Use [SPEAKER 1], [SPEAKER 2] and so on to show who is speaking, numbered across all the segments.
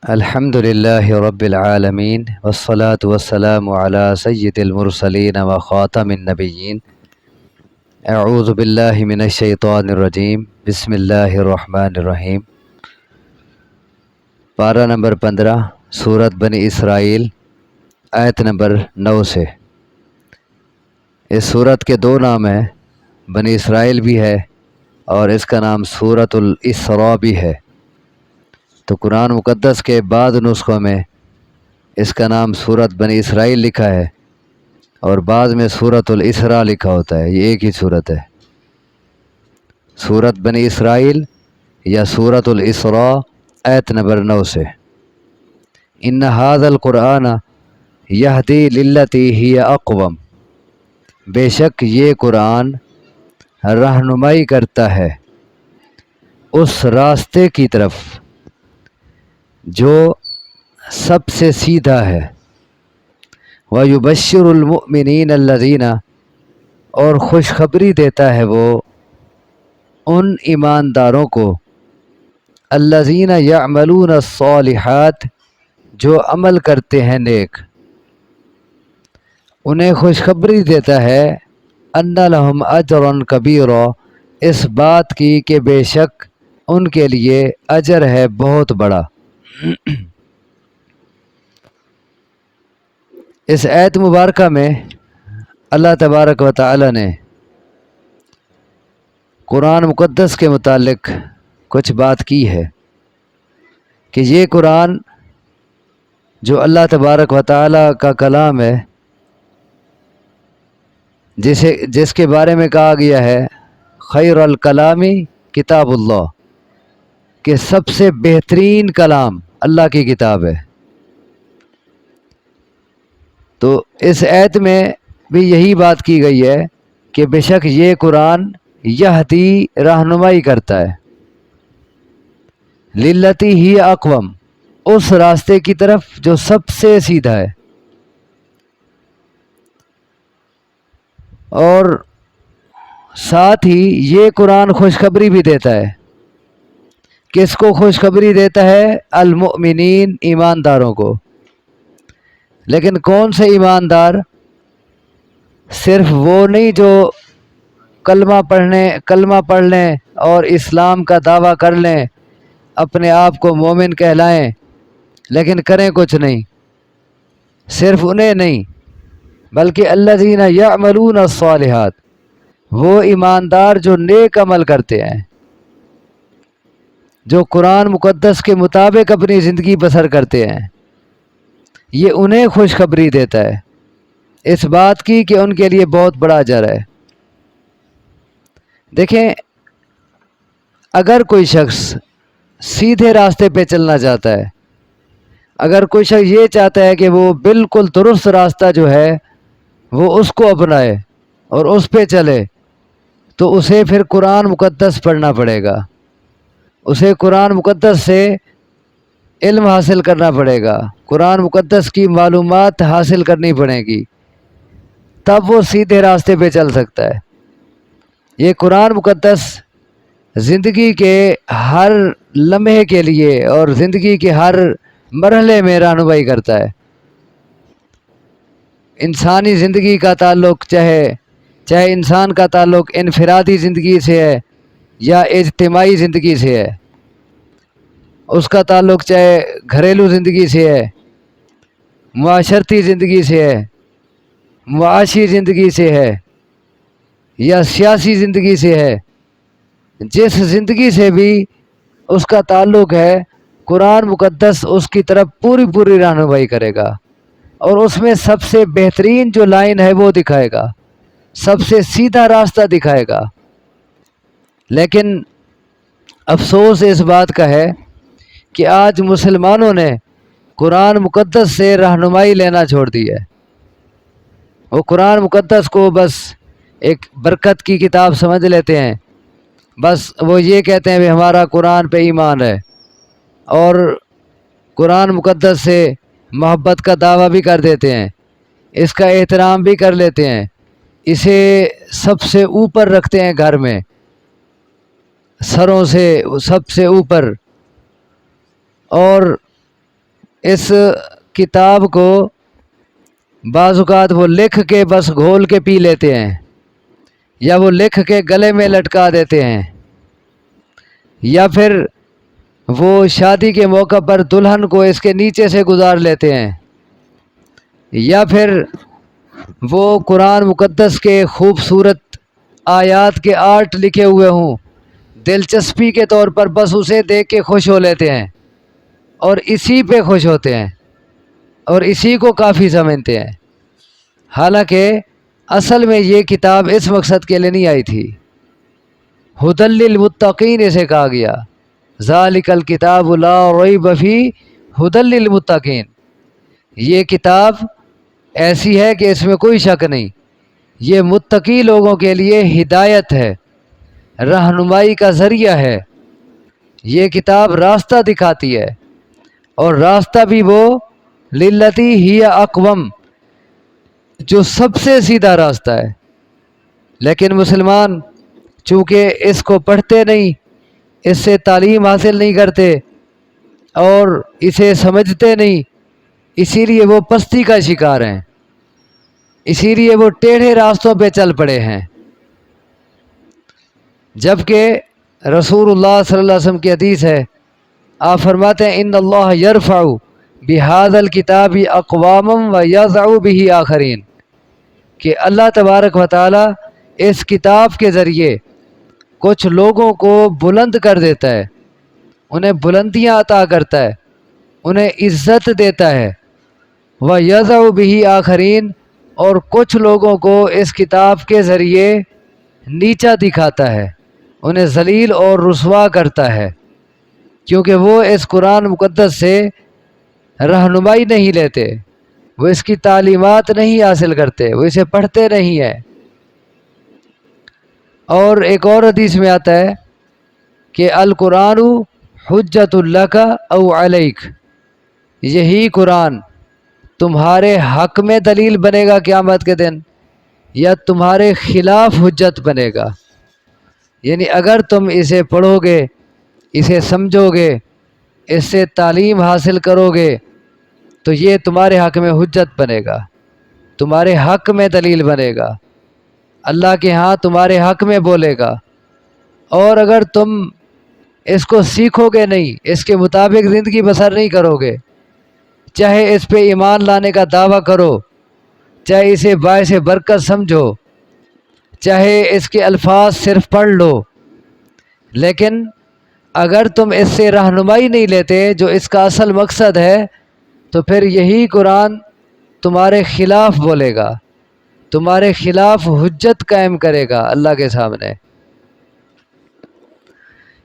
[SPEAKER 1] الحمد لله رب العالمين والصلاة والسلام على سيد المرسلين وخاتم النبيين. اعوذ باللہ من الشیطان الرجیم. بسم اللہ الرحمن الرحیم. پارہ نمبر 15 سورت بنی اسرائیل، آیت نمبر 9 سے. اس سورت کے دو نام ہیں، بنی اسرائیل بھی ہے اور اس کا نام سورت الاسراء بھی ہے. تو قرآن مقدس کے بعض نسخوں میں اس کا نام سورت بنی اسرائیل لکھا ہے اور بعض میں سورت الاسراء لکھا ہوتا ہے. یہ ایک ہی سورت ہے، سورت بنی اسرائیل یا سورت الاسراء، آیت نمبر 9 سے. ان ھذا القرآن یہدی للتی ہی اقوم، بے شک یہ قرآن رہنمائی کرتا ہے اس راستے کی طرف جو سب سے سیدھا ہے. وَيُبَشِّرُ الْمُؤْمِنِينَ الَّذِينَ، اور خوشخبری دیتا ہے وہ ان ایمانداروں کو، الَّذِينَ يَعْمَلُونَ الصَّالِحَاتِ، جو عمل کرتے ہیں نیک. انہیں خوشخبری دیتا ہے أَنَّ لَهُمْ أَجْرًا كَبِيرًا، اس بات کی کہ بے شک ان کے لیے اجر ہے بہت بڑا. اس آیت مبارکہ میں اللہ تبارک و تعالی نے قرآن مقدس کے متعلق کچھ بات کی ہے کہ یہ قرآن جو اللہ تبارک و تعالی کا کلام ہے، جس کے بارے میں کہا گیا ہے خیر الکلامی کتاب اللہ، کہ سب سے بہترین کلام اللہ کی کتاب ہے. تو اس آیت میں بھی یہی بات کی گئی ہے کہ بے شک یہ قرآن یہدی رہنمائی کرتا ہے، للتی ہی اقوم، اس راستے کی طرف جو سب سے سیدھا ہے. اور ساتھ ہی یہ قرآن خوشخبری بھی دیتا ہے. کس کو خوشخبری دیتا ہے؟ المؤمنین، ایمانداروں کو. لیکن کون سے ایماندار؟ صرف وہ نہیں جو کلمہ پڑھ لیں اور اسلام کا دعویٰ کر لیں، اپنے آپ کو مومن کہلائیں لیکن کریں کچھ نہیں. صرف انہیں نہیں، بلکہ الذین یعملون الصالحات، وہ ایماندار جو نیک عمل کرتے ہیں، جو قرآن مقدس کے مطابق اپنی زندگی بسر کرتے ہیں. یہ انہیں خوشخبری دیتا ہے اس بات کی کہ ان کے لیے بہت بڑا اجر ہے. دیکھیں، اگر کوئی شخص سیدھے راستے پہ چلنا چاہتا ہے، اگر کوئی شخص یہ چاہتا ہے کہ وہ بالکل درست راستہ جو ہے وہ اس کو اپنائے اور اس پہ چلے، تو اسے پھر قرآن مقدس پڑھنا پڑے گا، اسے قرآن مقدس سے علم حاصل کرنا پڑے گا، قرآن مقدس کی معلومات حاصل کرنی پڑے گی، تب وہ سیدھے راستے پہ چل سکتا ہے. یہ قرآن مقدس زندگی کے ہر لمحے کے لیے اور زندگی کے ہر مرحلے میں رہنمائی کرتا ہے. انسانی زندگی کا تعلق چاہے انسان کا تعلق انفرادی زندگی سے ہے یا اجتماعی زندگی سے ہے، اس کا تعلق چاہے گھریلو زندگی سے ہے، معاشرتی زندگی سے ہے، معاشی زندگی سے ہے یا سیاسی زندگی سے ہے، جس زندگی سے بھی اس کا تعلق ہے، قرآن مقدس اس کی طرف پوری رہنمائی کرے گا اور اس میں سب سے بہترین جو لائن ہے وہ دکھائے گا، سب سے سیدھا راستہ دکھائے گا. لیکن افسوس اس بات کا ہے کہ آج مسلمانوں نے قرآن مقدس سے رہنمائی لینا چھوڑ دی ہے. وہ قرآن مقدس کو بس ایک برکت کی کتاب سمجھ لیتے ہیں، بس وہ یہ کہتے ہیں کہ ہمارا قرآن پہ ایمان ہے، اور قرآن مقدس سے محبت کا دعویٰ بھی کر دیتے ہیں، اس کا احترام بھی کر لیتے ہیں، اسے سب سے اوپر رکھتے ہیں گھر میں، سروں سے سب سے اوپر. اور اس کتاب کو بعض اوقات وہ لکھ کے بس گھول کے پی لیتے ہیں، یا وہ لکھ کے گلے میں لٹکا دیتے ہیں، یا پھر وہ شادی کے موقع پر دلہن کو اس کے نیچے سے گزار لیتے ہیں، یا پھر وہ قرآن مقدس کے خوبصورت آیات کے آرٹ لکھے ہوئے ہوں، دلچسپی کے طور پر بس اسے دیکھ کے خوش ہو لیتے ہیں اور اسی پہ خوش ہوتے ہیں اور اسی کو کافی سمجھتے ہیں، حالانکہ اصل میں یہ کتاب اس مقصد کے لیے نہیں آئی تھی۔ ھدی للمتقین اسے کہا گیا، ذالک الکتاب لا ریب فیہ ھدی للمتقین۔ یہ کتاب ایسی ہے کہ اس میں کوئی شک نہیں، یہ متقی لوگوں کے لیے ہدایت ہے، رہنمائی کا ذریعہ ہے۔ یہ کتاب راستہ دکھاتی ہے، اور راستہ بھی وہ للتی ہی اقوم، جو سب سے سیدھا راستہ ہے۔ لیکن مسلمان چونکہ اس کو پڑھتے نہیں، اس سے تعلیم حاصل نہیں کرتے اور اسے سمجھتے نہیں، اسی لیے وہ پستی کا شکار ہیں، اسی لیے وہ ٹیڑھے راستوں پہ چل پڑے ہیں۔ جبکہ رسول اللہ صلی اللہ علیہ وسلم کی حدیث ہے، آپ فرماتے ہیں ان اللہ یرفع بہذا الکتاب اقواما ویضع بہ آخرین، کہ اللہ تبارک و تعالی اس کتاب کے ذریعے کچھ لوگوں کو بلند کر دیتا ہے، انہیں بلندیاں عطا کرتا ہے، انہیں عزت دیتا ہے، ویضع بہ آخرین، اور کچھ لوگوں کو اس کتاب کے ذریعے نیچا دکھاتا ہے، انہیں ذلیل اور رسوا کرتا ہے، کیونکہ وہ اس قرآن مقدس سے رہنمائی نہیں لیتے، وہ اس کی تعلیمات نہیں حاصل کرتے، وہ اسے پڑھتے نہیں ہیں۔ اور ایک اور حدیث میں آتا ہے کہ القرآن حجت لک او علیک، یہی قرآن تمہارے حق میں دلیل بنے گا قیامت کے دن، یا تمہارے خلاف حجت بنے گا۔ یعنی اگر تم اسے پڑھو گے، اسے سمجھو گے، اس سے تعلیم حاصل کرو گے، تو یہ تمہارے حق میں حجت بنے گا، تمہارے حق میں دلیل بنے گا، اللہ کے ہاں تمہارے حق میں بولے گا۔ اور اگر تم اس کو سیکھو گے نہیں، اس کے مطابق زندگی بسر نہیں کرو گے، چاہے اس پہ ایمان لانے کا دعویٰ کرو، چاہے اسے باعث برکت سمجھو، چاہے اس کے الفاظ صرف پڑھ لو، لیکن اگر تم اس سے رہنمائی نہیں لیتے جو اس کا اصل مقصد ہے، تو پھر یہی قرآن تمہارے خلاف بولے گا، تمہارے خلاف حجت قائم کرے گا اللہ کے سامنے۔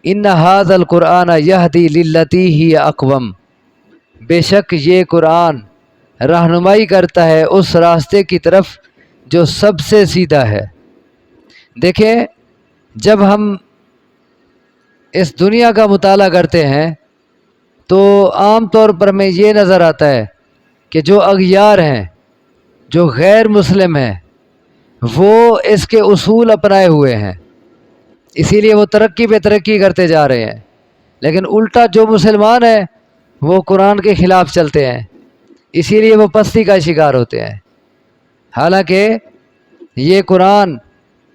[SPEAKER 1] ان ھذا القرآن یہدی للتی ہی اقوم، بے شک یہ قرآن رہنمائی کرتا ہے اس راستے کی طرف جو سب سے سیدھا ہے۔ دیکھیں، جب ہم اس دنیا کا مطالعہ کرتے ہیں تو عام طور پر ہمیں یہ نظر آتا ہے کہ جو اغیار ہیں، جو غیر مسلم ہیں، وہ اس کے اصول اپنائے ہوئے ہیں، اسی لیے وہ ترقی پہ ترقی کرتے جا رہے ہیں، لیکن الٹا جو مسلمان ہیں وہ قرآن کے خلاف چلتے ہیں، اسی لیے وہ پستی کا شکار ہوتے ہیں۔ حالانکہ یہ قرآن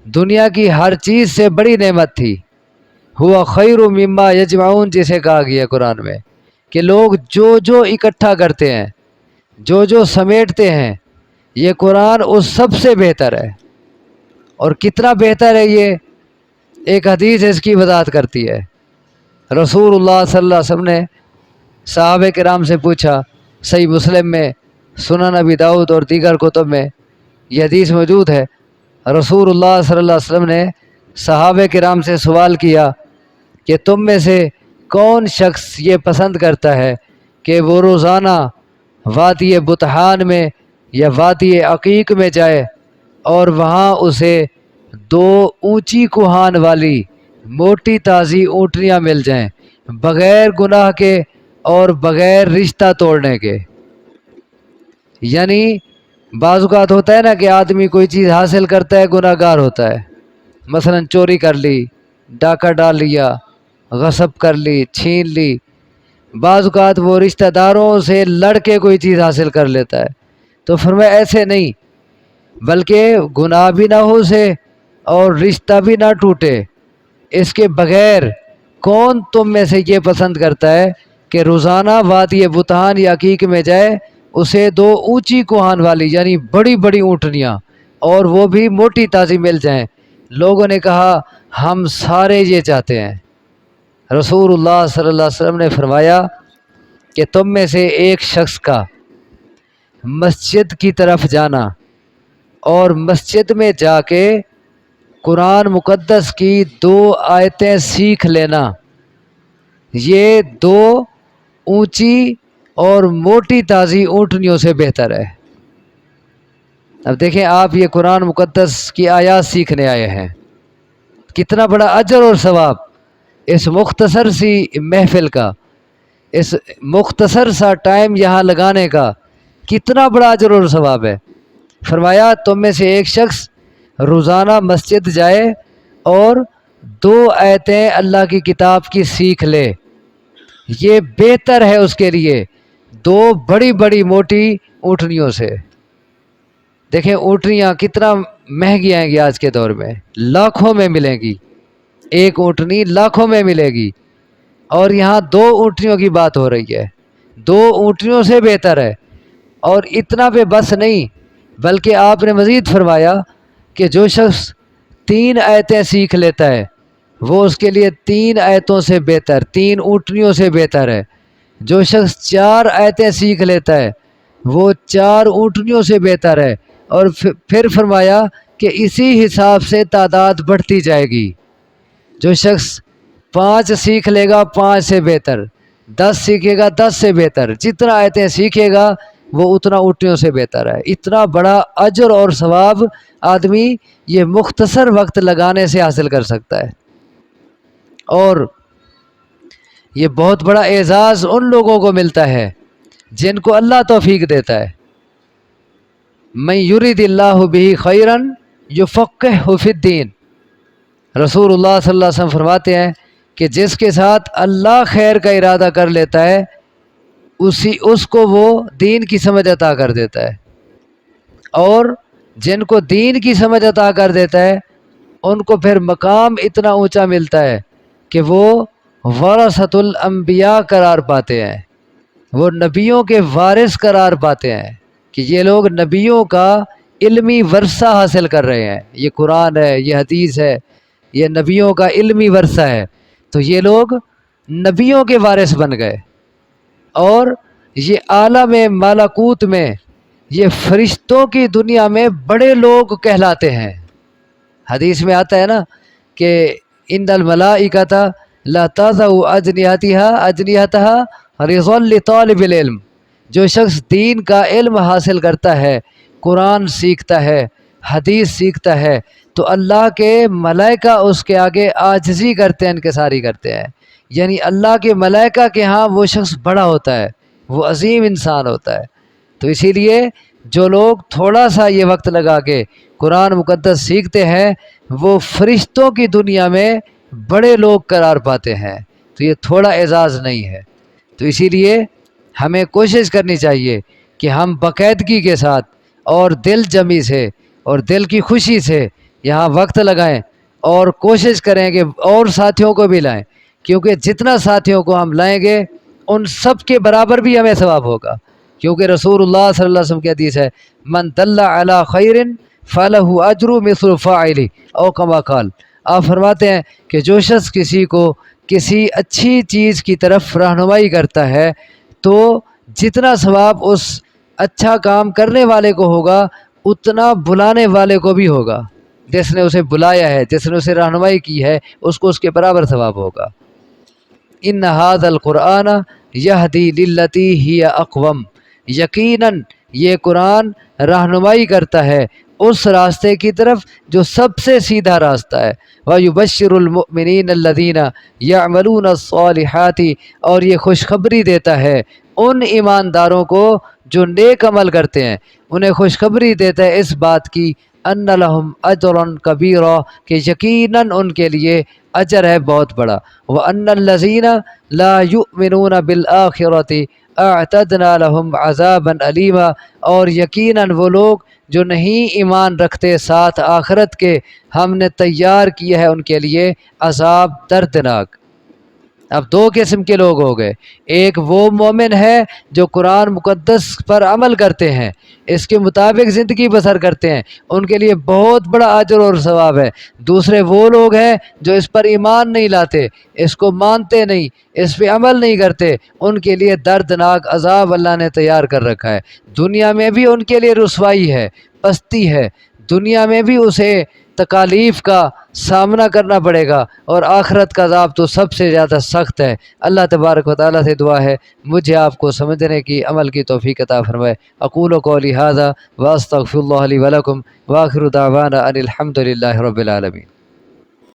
[SPEAKER 1] دنیا کی ہر چیز سے بڑی نعمت تھی، ہوا خیر مما یجمعون، جسے کہا گیا قرآن میں کہ لوگ جو جو اکٹھا کرتے ہیں، جو جو سمیٹتے ہیں، یہ قرآن اس سب سے بہتر ہے۔ اور کتنا بہتر ہے یہ ایک حدیث اس کی وضاحت کرتی ہے۔ رسول اللہ صلی اللہ علیہ وسلم نے صحابہ کرام سے پوچھا، صحیح مسلم میں، سنن ابی داؤد اور دیگر کتب میں یہ حدیث موجود ہے، رسول اللہ صلی اللہ علیہ وسلم نے صحابہ کرام سے سوال کیا کہ تم میں سے کون شخص یہ پسند کرتا ہے کہ وہ روزانہ وادی بطحان میں یا وادی عقیق میں جائے اور وہاں اسے 2 اونچی کوہان والی موٹی تازی اونٹنیاں مل جائیں، بغیر گناہ کے اور بغیر رشتہ توڑنے کے۔ یعنی بعض اوقات ہوتا ہے نا کہ آدمی کوئی چیز حاصل کرتا ہے، گناہ گار ہوتا ہے، مثلا چوری کر لی، ڈاکہ ڈال لیا، غصب کر لی، چھین لی، بعض اوقات وہ رشتہ داروں سے لڑ کے کوئی چیز حاصل کر لیتا ہے، تو فرمایا ایسے نہیں، بلکہ گناہ بھی نہ ہو اسے اور رشتہ بھی نہ ٹوٹے، اس کے بغیر کون تم میں سے یہ پسند کرتا ہے کہ روزانہ وادی بطحان یا عقیق میں جائے، اسے 2 اونچی کوہان والی یعنی بڑی بڑی اونٹنیاں اور وہ بھی موٹی تازی مل جائیں۔ لوگوں نے کہا ہم سارے یہ چاہتے ہیں۔ رسول اللہ صلی اللہ علیہ وسلم نے فرمایا کہ تم میں سے ایک شخص کا مسجد کی طرف جانا اور مسجد میں جا کے قرآن مقدس کی 2 آیتیں سیکھ لینا، یہ 2 اونچی اور موٹی تازی اونٹنیوں سے بہتر ہے۔ اب دیکھیں آپ یہ قرآن مقدس کی آیات سیکھنے آئے ہیں، کتنا بڑا اجر اور ثواب اس مختصر سی محفل کا، اس مختصر سا ٹائم یہاں لگانے کا کتنا بڑا اجر اور ثواب ہے۔ فرمایا تم میں سے ایک شخص روزانہ مسجد جائے اور 2 آیتیں اللہ کی کتاب کی سیکھ لے، یہ بہتر ہے اس کے لیے 2 بڑی بڑی موٹی اونٹنیوں سے۔ دیکھیں اونٹنیاں کتنا مہنگی آئیں گی آج کے دور میں، لاکھوں میں ملیں گی، ایک اونٹنی لاکھوں میں ملے گی، اور یہاں 2 اونٹنیوں کی بات ہو رہی ہے، 2 اونٹنیوں سے بہتر ہے۔ اور اتنا پہ بس نہیں، بلکہ آپ نے مزید فرمایا کہ جو شخص 3 آیتیں سیکھ لیتا ہے وہ اس کے لیے 3 آیتوں سے بہتر، 3 اونٹنیوں سے بہتر ہے۔ جو شخص 4 آیتیں سیکھ لیتا ہے وہ 4 اونٹنیوں سے بہتر ہے۔ اور پھر فرمایا کہ اسی حساب سے تعداد بڑھتی جائے گی، جو شخص 5 سیکھ لے گا 5 سے بہتر، 10 سیکھے گا 10 سے بہتر، جتنا آیتیں سیکھے گا وہ اتنا اونٹنیوں سے بہتر ہے۔ اتنا بڑا اجر اور ثواب آدمی یہ مختصر وقت لگانے سے حاصل کر سکتا ہے، اور یہ بہت بڑا اعزاز ان لوگوں کو ملتا ہے جن کو اللہ توفیق دیتا ہے۔ من یرید اللہ بہ خیرا یفقہہ فی الدین، رسول اللہ صلی اللہ علیہ وسلم فرماتے ہیں کہ جس کے ساتھ اللہ خیر کا ارادہ کر لیتا ہے اس کو وہ دین کی سمجھ عطا کر دیتا ہے، اور جن کو دین کی سمجھ عطا کر دیتا ہے ان کو پھر مقام اتنا اونچا ملتا ہے کہ وہ ورثۃ الانبیاء قرار پاتے ہیں، وہ نبیوں کے وارث قرار پاتے ہیں، کہ یہ لوگ نبیوں کا علمی ورثہ حاصل کر رہے ہیں۔ یہ قرآن ہے، یہ حدیث ہے، یہ نبیوں کا علمی ورثہ ہے، تو یہ لوگ نبیوں کے وارث بن گئے، اور یہ عالم ملکوت میں یہ فرشتوں کی دنیا میں بڑے لوگ کہلاتے ہیں۔ حدیث میں آتا ہے نا کہ ان الملائکۃ لا تضع اجنحتها رضا لطالب العلم، جو شخص دین کا علم حاصل کرتا ہے، قرآن سیکھتا ہے، حدیث سیکھتا ہے، تو اللہ کے ملائکہ اس کے آگے عاجزی کرتے ہیں، انکساری کرتے ہیں، یعنی اللہ کے ملائکہ کے ہاں وہ شخص بڑا ہوتا ہے، وہ عظیم انسان ہوتا ہے۔ تو اسی لیے جو لوگ تھوڑا سا یہ وقت لگا کے قرآن مقدس سیکھتے ہیں وہ فرشتوں کی دنیا میں بڑے لوگ قرار پاتے ہیں، تو یہ تھوڑا اعزاز نہیں ہے۔ تو اسی لیے ہمیں کوشش کرنی چاہیے کہ ہم باقاعدگی کے ساتھ اور دل جمی سے اور دل کی خوشی سے یہاں وقت لگائیں، اور کوشش کریں کہ اور ساتھیوں کو بھی لائیں، کیونکہ جتنا ساتھیوں کو ہم لائیں گے ان سب کے برابر بھی ہمیں ثواب ہوگا، کیونکہ رسول اللہ صلی اللہ علیہ وسلم کی حدیث ہے من دل علی خیر فلہ اجر مثل فاعلہ او کما قال۔ آپ فرماتے ہیں کہ جو شخص کسی کو کسی اچھی چیز کی طرف رہنمائی کرتا ہے تو جتنا ثواب اس اچھا کام کرنے والے کو ہوگا اتنا بلانے والے کو بھی ہوگا، جس نے اسے بلایا ہے، جس نے اسے رہنمائی کی ہے، اس کو اس کے برابر ثواب ہوگا۔ ان ھذا القرآن یہدی للتی ہی اقوم، یقیناً یہ قرآن رہنمائی کرتا ہے اس راستے کی طرف جو سب سے سیدھا راستہ ہے۔ وَيُبَشِّرُ الْمُؤْمِنِينَ الَّذِينَ يَعْمَلُونَ الصَّالِحَاتِ، اور یہ خوشخبری دیتا ہے ان ایمانداروں کو جو نیک عمل کرتے ہیں، انہیں خوشخبری دیتا ہے اس بات کی ان لہم اجرا کبیرا کہ یقیناً ان کے لیے اجر ہے بہت بڑا، وان الذین لا یؤمنون بالآخرۃ اعتدنا لہم عذابا علیما، اور یقیناً وہ لوگ جو نہیں ایمان رکھتے ساتھ آخرت کے، ہم نے تیار کیا ہے ان کے لیے عذاب دردناک۔ اب دو قسم کے لوگ ہو گئے، ایک وہ مومن ہے جو قرآن مقدس پر عمل کرتے ہیں، اس کے مطابق زندگی بسر کرتے ہیں، ان کے لیے بہت بڑا اجر اور ثواب ہے۔ دوسرے وہ لوگ ہیں جو اس پر ایمان نہیں لاتے، اس کو مانتے نہیں، اس پہ عمل نہیں کرتے، ان کے لیے دردناک عذاب اللہ نے تیار کر رکھا ہے۔ دنیا میں بھی ان کے لیے رسوائی ہے، پستی ہے، دنیا میں بھی اسے تکالیف کا سامنا کرنا پڑے گا، اور آخرت کا عذاب تو سب سے زیادہ سخت ہے۔ اللہ تبارک و تعالیٰ سے دعا ہے مجھے آپ کو سمجھنے کی، عمل کی توفیق عطا فرمائے۔ اقول قولی ھذا واستغفر اللہ لی ولکم، وآخر دعوانا ان الحمد للہ رب العالمین۔